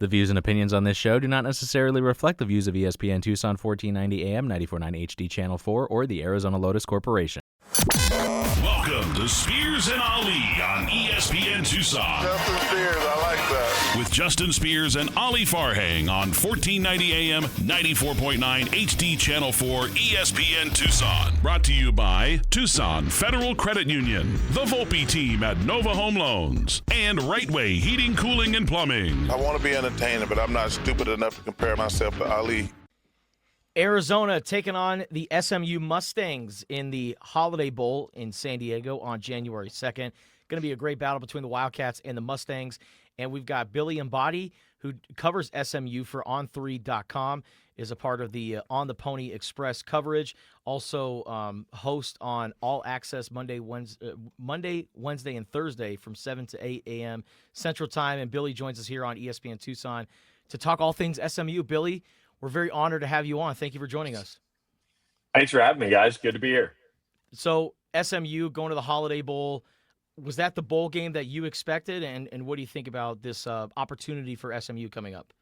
The views and opinions on this show do not necessarily reflect the views of ESPN Tucson 1490 AM, 94.9 HD Channel 4, or the Arizona Lotus Corporation. Welcome to Spears and Ali on ESPN Tucson. Justin Spears, I like that. With Justin Spears and Ali Farhang on 1490 AM, 94.9 HD Channel 4, ESPN Tucson. Brought to you by Tucson Federal Credit Union, the Volpe team at Nova Home Loans, and Rightway Heating, Cooling, and Plumbing. I want to be entertaining, but I'm not stupid enough to compare myself to Ali. Arizona taking on the SMU Mustangs in the Holiday Bowl in San Diego on January 2nd. Going to be a great battle between the Wildcats and the Mustangs. And we've got Billy Embody, who covers SMU for On3.com, is a part of the On the Pony Express coverage. Also host on All Access Monday, Wednesday, and Thursday from 7 to 8 a.m. Central Time. And Billy joins us here on ESPN Tucson to talk all things SMU. Billy, we're very honored to have you on. Thank you for joining us. Thanks for having me, guys. Good to be here. So SMU going to the Holiday Bowl, was that the bowl game that you expected? And what do you think about this opportunity for SMU coming up?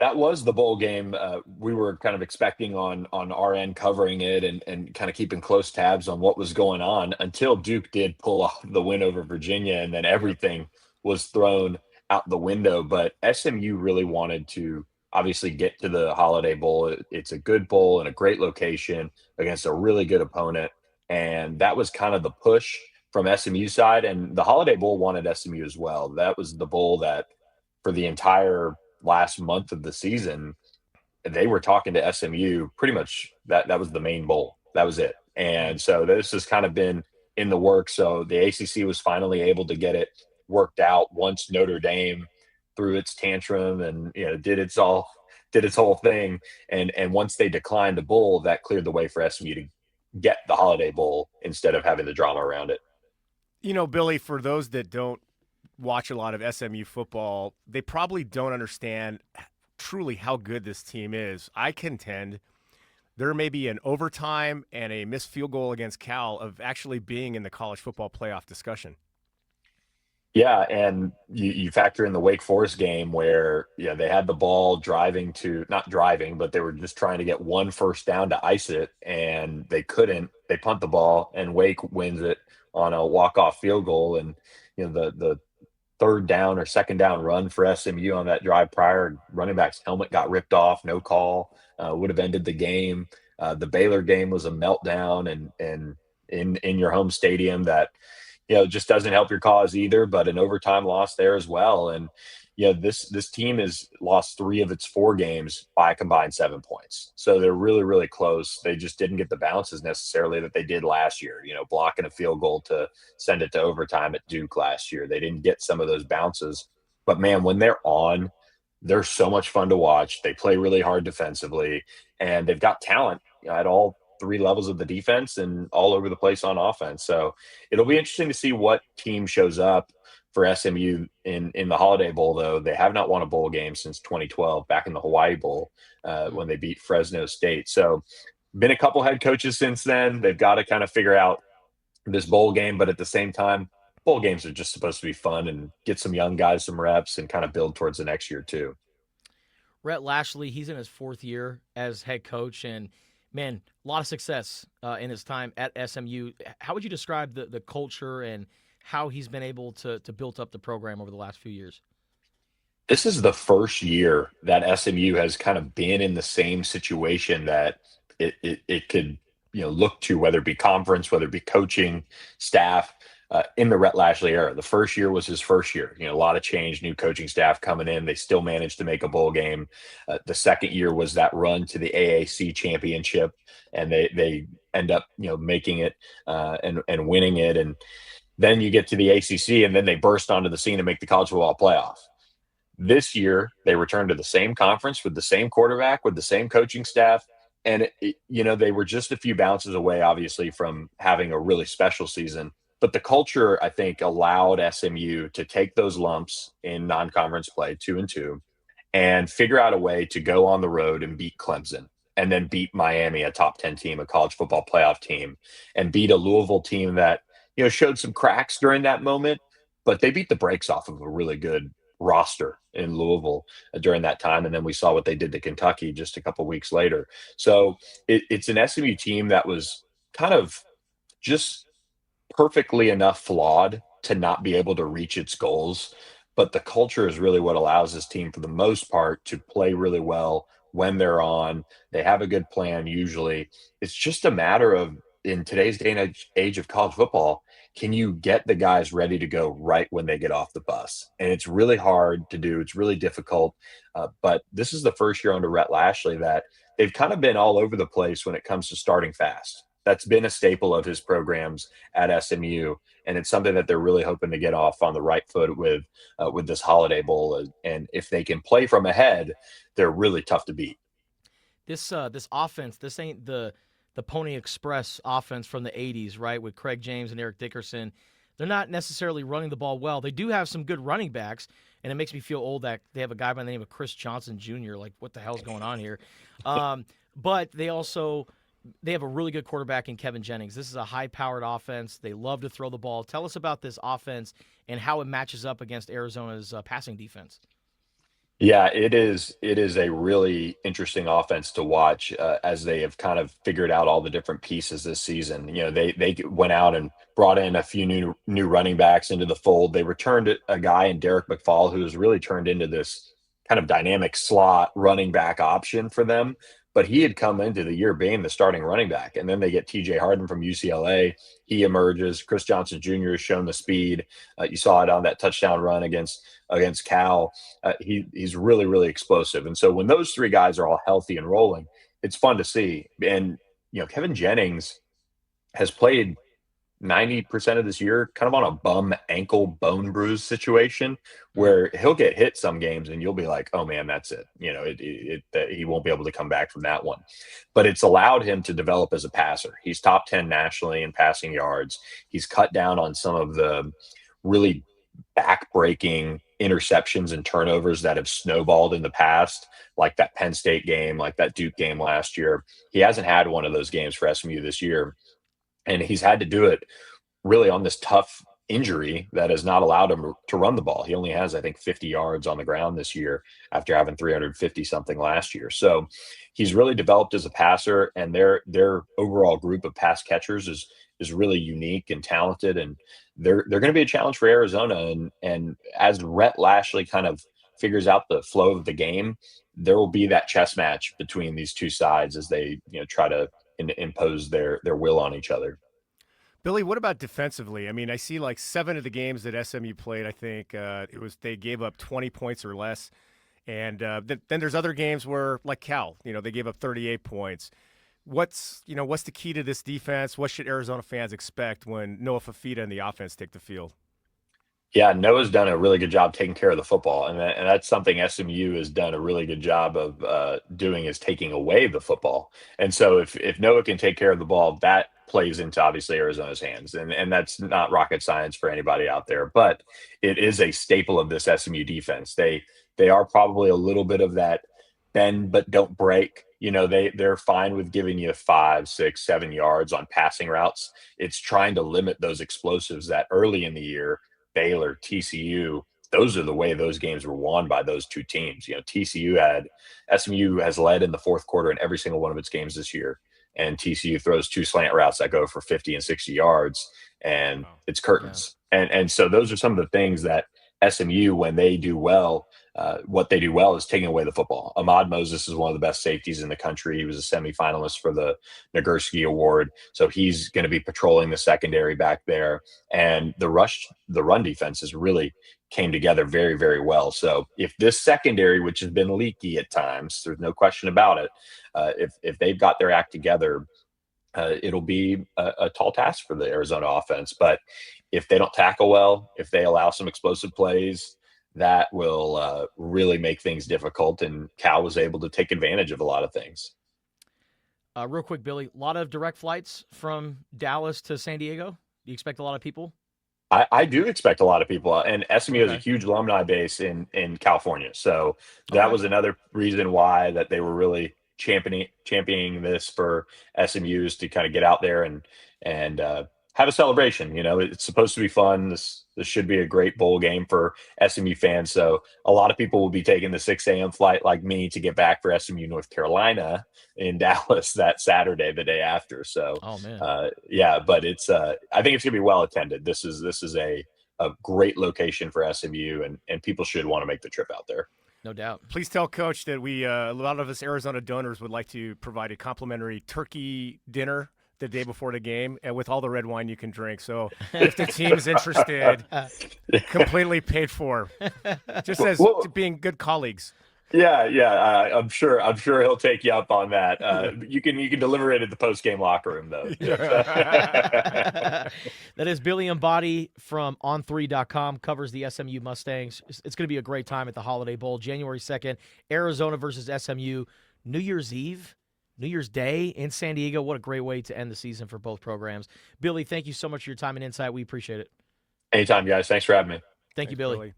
That was the bowl game we were kind of expecting on our end, covering it and kind of keeping close tabs on what was going on until Duke did pull off the win over Virginia, and then everything was thrown out the window. But SMU really wanted to obviously get to the Holiday Bowl. It's a good bowl and a great location against a really good opponent. And that was kind of the push from SMU side. And the Holiday Bowl wanted SMU as well. That was the bowl that for the entire last month of the season, they were talking to SMU pretty much. That was the main bowl. That was it. And so this has kind of been in the works. So the ACC was finally able to get it worked out once Notre Dame threw its tantrum and did its whole thing, and once they declined the bowl, that cleared the way for SMU to get the Holiday Bowl instead of having the drama around it. Billy, for those that don't watch a lot of SMU football, they probably don't understand truly how good this team is. I contend there may be an overtime and a missed field goal against Cal of actually being in the college football playoff discussion. Yeah, and you factor in the Wake Forest game where they had the ball not driving, but they were just trying to get one first down to ice it, and they couldn't. They punt the ball, and Wake wins it on a walk-off field goal. And the third down or second down run for SMU on that drive prior, running back's helmet got ripped off, no call, would have ended the game. The Baylor game was a meltdown, and in your home stadium that just doesn't help your cause either, but an overtime loss there as well. And, this team has lost 3 of its 4 games by a combined 7 points. So they're really, really close. They just didn't get the bounces necessarily that they did last year, blocking a field goal to send it to overtime at Duke last year. They didn't get some of those bounces, but man, when they're on, they're so much fun to watch. They play really hard defensively, and they've got talent at all 3 levels of the defense and all over the place on offense. So it'll be interesting to see what team shows up for SMU in the Holiday Bowl, though. They have not won a bowl game since 2012, back in the Hawaii Bowl when they beat Fresno State. So been a couple head coaches since then. They've got to kind of figure out this bowl game, but at the same time, bowl games are just supposed to be fun and get some young guys some reps and kind of build towards the next year too. Rhett Lashley, he's in his 4th year as head coach, and man, a lot of success in his time at SMU. How would you describe the culture and how he's been able to build up the program over the last few years? This is the first year that SMU has kind of been in the same situation that it could look to, whether it be conference, whether it be coaching staff, in the Rhett Lashley era. The first year was his first year. A lot of change, new coaching staff coming in. They still managed to make a bowl game. The second year was that run to the AAC championship, and they end up making it and winning it. And then you get to the ACC, and then they burst onto the scene and make the college football playoff. This year, they return to the same conference with the same quarterback, with the same coaching staff. And, they were just a few bounces away, obviously, from having a really special season. But the culture, I think, allowed SMU to take those lumps in non-conference play, 2-2, and figure out a way to go on the road and beat Clemson, and then beat Miami, a top 10 team, a college football playoff team, and beat a Louisville team that, showed some cracks during that moment, but they beat the brakes off of a really good roster in Louisville during that time. And then we saw what they did to Kentucky just a couple weeks later. So it's an SMU team that was kind of just perfectly enough flawed to not be able to reach its goals. But the culture is really what allows this team, for the most part, to play really well when they're on. They have a good plan usually. It's just a matter of, in today's day and age of college football, can you get the guys ready to go right when they get off the bus? And it's really hard to do. It's really difficult. But this is the first year under Rhett Lashley that they've kind of been all over the place when it comes to starting fast. That's been a staple of his programs at SMU, and it's something that they're really hoping to get off on the right foot with this Holiday Bowl. And if they can play from ahead, they're really tough to beat. This offense, this ain't the Pony Express offense from the 80s, right, with Craig James and Eric Dickerson. They're not necessarily running the ball well. They do have some good running backs, and it makes me feel old that they have a guy by the name of Chris Johnson Jr. Like, what the hell's going on here? But they have a really good quarterback in Kevin Jennings. This is a high-powered offense. They love to throw the ball. Tell us about this offense and how it matches up against Arizona's passing defense. Yeah, it is. It is a really interesting offense to watch as they have kind of figured out all the different pieces this season. You know, they went out and brought in a few new running backs into the fold. They returned a guy in Derek McFall who has really turned into this kind of dynamic slot running back option for them. But he had come into the year being the starting running back. And then they get TJ Harden from UCLA. He emerges. Chris Johnson Jr. has shown the speed. You saw it on that touchdown run against Cal. He's really, really explosive. And so when those three guys are all healthy and rolling, it's fun to see. And, you know, Kevin Jennings has played 90% of this year kind of on a bum ankle bone bruise situation where he'll get hit some games and you'll be like, oh man, that's it. You know, he won't be able to come back from that one. But it's allowed him to develop as a passer. He's top 10 nationally in passing yards. He's cut down on some of the really back-breaking interceptions and turnovers that have snowballed in the past, like that Penn State game, like that Duke game last year. He hasn't had one of those games for SMU this year. And he's had to do it really on this tough injury that has not allowed him to run the ball. He only has, I think, 50 yards on the ground this year after having 350 something last year. So he's really developed as a passer, and their overall group of pass catchers is really unique and talented, and they're going to be a challenge for Arizona. And as Rhett Lashley kind of figures out the flow of the game, there will be that chess match between these two sides as they, you know, try to impose their will on each other. Billy, what about defensively? I mean, I see like 7 of the games that SMU played, I think they gave up 20 points or less. And then there's other games where, like Cal, you know, they gave up 38 points. What's the key to this defense? What should Arizona fans expect when Noah Fafita and the offense take the field? Yeah, Noah's done a really good job taking care of the football, and that's something SMU has done a really good job of doing, is taking away the football. And so if Noah can take care of the ball, that plays into obviously Arizona's hands, and that's not rocket science for anybody out there, but it is a staple of this SMU defense. They are probably a little bit of that bend but don't break. You know, they're fine with giving you 5, 6, 7 yards on passing routes. It's trying to limit those explosives that early in the year, Baylor, TCU, those are the way those games were won by those two teams. You know, SMU has led in the fourth quarter in every single one of its games this year. And TCU throws 2 slant routes that go for 50 and 60 yards, and it's curtains. Yeah. And so those are some of the things that SMU, when they do well, what they do well is taking away the football. Ahmad Moses is one of the best safeties in the country. He was a semifinalist for the Nagurski Award. So he's going to be patrolling the secondary back there. And the run defenses really came together very, very well. So if this secondary, which has been leaky at times, there's no question about it, if they've got their act together, it'll be a tall task for the Arizona offense. But if they don't tackle well, if they allow some explosive plays, that will really make things difficult. And Cal was able to take advantage of a lot of things. Real quick, Billy, a lot of direct flights from Dallas to San Diego. Do you expect a lot of people? I do expect a lot of people. And SMU has a huge alumni base in California. So that was another reason why that they were really championing this for SMUs to kind of get out there and have a celebration. It's supposed to be fun. This should be a great bowl game for SMU fans. So a lot of people will be taking the 6 a.m. flight like me to get back for SMU North Carolina in Dallas that Saturday, the day after. So, oh man, but it's I think it's gonna be well attended. This is a great location for SMU, and people should want to make the trip out there. No doubt. Please tell Coach that we a lot of us Arizona donors would like to provide a complimentary turkey dinner the day before the game, and with all the red wine you can drink. So if the team's interested, completely paid for, just as being good colleagues. Yeah. I'm sure he'll take you up on that. You can deliver it at the post game locker room though. That is Billy Embody from On3.com, covers the SMU Mustangs. It's going to be a great time at the Holiday Bowl, January 2nd, Arizona versus SMU, New Year's Eve. New Year's Day in San Diego. What a great way to end the season for both programs. Billy, thank you so much for your time and insight. We appreciate it. Anytime, guys. Thanks for having me. Thanks, Billy.